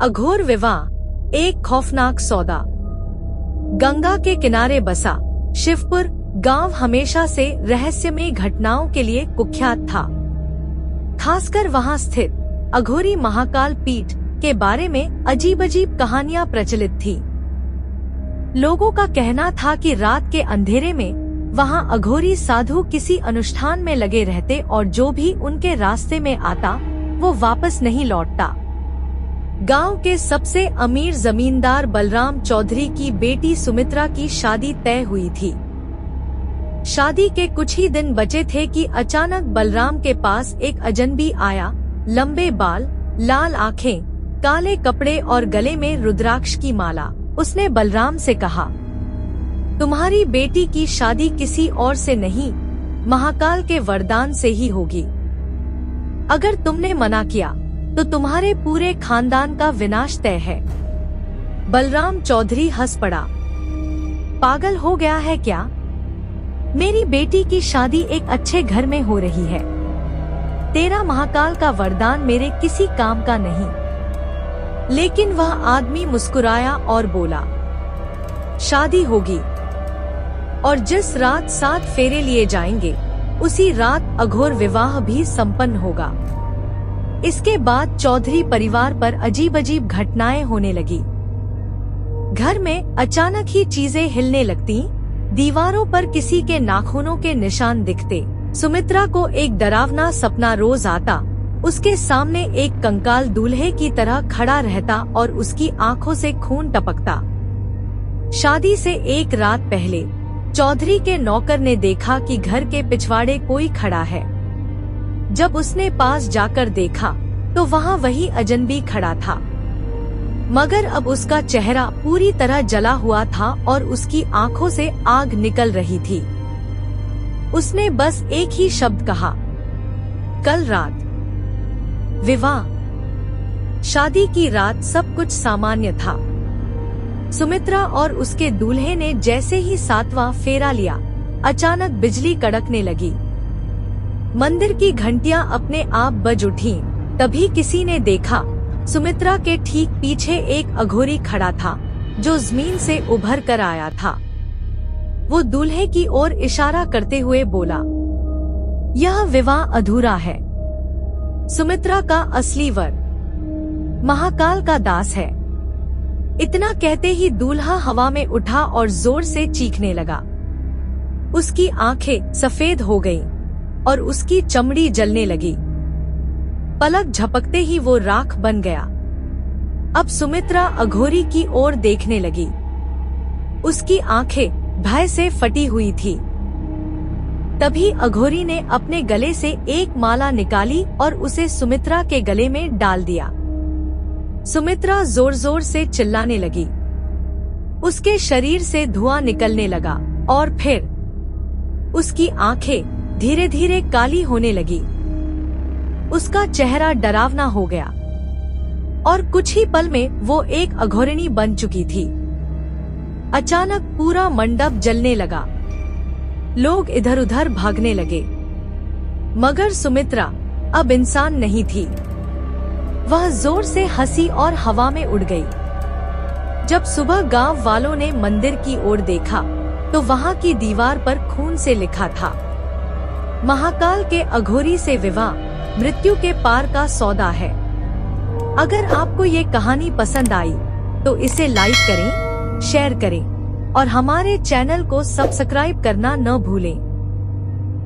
अघोर विवाह, एक खौफनाक सौदा। गंगा के किनारे बसा शिवपुर गांव हमेशा से रहस्यमय घटनाओं के लिए कुख्यात था। खासकर वहां स्थित अघोरी महाकाल पीठ के बारे में अजीब-अजीब कहानियां प्रचलित थी। लोगों का कहना था कि रात के अंधेरे में वहां अघोरी साधु किसी अनुष्ठान में लगे रहते और जो भी उनके रास्ते में आता वो वापस नहीं लौटता। गांव के सबसे अमीर जमींदार बलराम चौधरी की बेटी सुमित्रा की शादी तय हुई थी। शादी के कुछ ही दिन बचे थे कि अचानक बलराम के पास एक अजनबी आया। लंबे बाल, लाल आंखें, काले कपड़े और गले में रुद्राक्ष की माला। उसने बलराम से कहा, तुम्हारी बेटी की शादी किसी और से नहीं, महाकाल के वरदान से ही होगी। अगर तुमने मना किया तो तुम्हारे पूरे खानदान का विनाश तय है। बलराम चौधरी हंस पड़ा। पागल हो गया है क्या? मेरी बेटी की शादी एक अच्छे घर में हो रही है। तेरा महाकाल का वरदान मेरे किसी काम का नहीं। लेकिन वह आदमी मुस्कुराया और बोला, शादी होगी और जिस रात 7 फेरे लिए जाएंगे उसी रात अघोर विवाह भी संपन्न होगा। इसके बाद चौधरी परिवार पर अजीब-अजीब घटनाएं होने लगी। घर में अचानक ही चीजें हिलने लगती, दीवारों पर किसी के नाखूनों के निशान दिखते। सुमित्रा को एक डरावना सपना रोज आता। उसके सामने एक कंकाल दूल्हे की तरह खड़ा रहता और उसकी आंखों से खून टपकता। शादी से एक रात पहले चौधरी के नौकर ने देखा कि घर के पिछवाड़े कोई खड़ा है। जब उसने पास जाकर देखा तो वहाँ वही अजनबी खड़ा था, मगर अब उसका चेहरा पूरी तरह जला हुआ था और उसकी आंखों से आग निकल रही थी। उसने बस एक ही शब्द कहा, कल रात। विवाह। शादी की रात सब कुछ सामान्य था। सुमित्रा और उसके दूल्हे ने जैसे ही 7वां फेरा लिया, अचानक बिजली कड़कने लगी। मंदिर की घंटियां अपने आप बज उठीं। तभी किसी ने देखा, सुमित्रा के ठीक पीछे एक अघोरी खड़ा था जो जमीन से उभर कर आया था। वो दूल्हे की ओर इशारा करते हुए बोला, यह विवाह अधूरा है। सुमित्रा का असली वर महाकाल का दास है। इतना कहते ही दूल्हा हवा में उठा और जोर से चीखने लगा। उसकी आंखें सफेद हो गईं और उसकी चमड़ी जलने लगी। पलक झपकते ही वो राख बन गया। अब सुमित्रा अघोरी की ओर देखने लगी। उसकी आंखें भय से फटी हुई थी। तभी अघोरी ने अपने गले से एक माला निकाली और उसे सुमित्रा के गले में डाल दिया। सुमित्रा जोर जोर से चिल्लाने लगी। उसके शरीर से धुआं निकलने लगा और फिर उसकी आंखें धीरे धीरे काली होने लगी। उसका चेहरा डरावना हो गया और कुछ ही पल में वो एक अघोरिणी बन चुकी थी। अचानक पूरा मंडप जलने लगा। लोग इधर उधर भागने लगे, मगर सुमित्रा अब इंसान नहीं थी। वह जोर से हंसी और हवा में उड़ गई। जब सुबह गांव वालों ने मंदिर की ओर देखा तो वहां की दीवार पर खून से लिखा था, महाकाल के अघोरी से विवाह, मृत्यु के पार का सौदा है। अगर आपको ये कहानी पसंद आई तो इसे लाइक करें, शेयर करें और हमारे चैनल को सब्सक्राइब करना न भूलें।